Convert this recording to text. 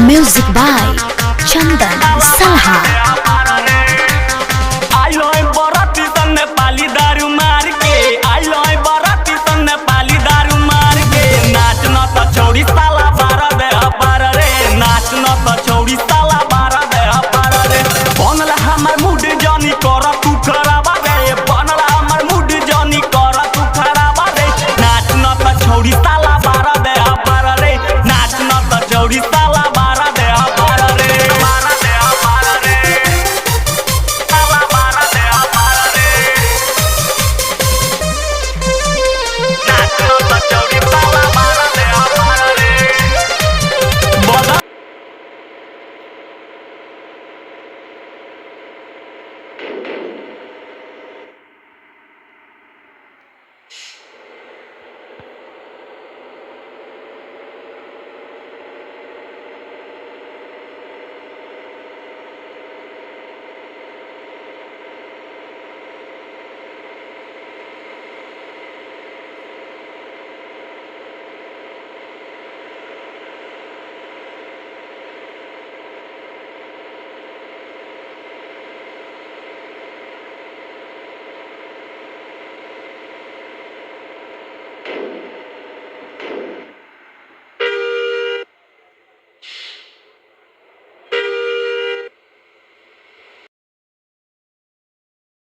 Music by चंदन सलहा। पाली दारू मार के आइलो बराती सन पाली दारू मार के नाच न त छोड़ी साला बार दे पर रे नाच न त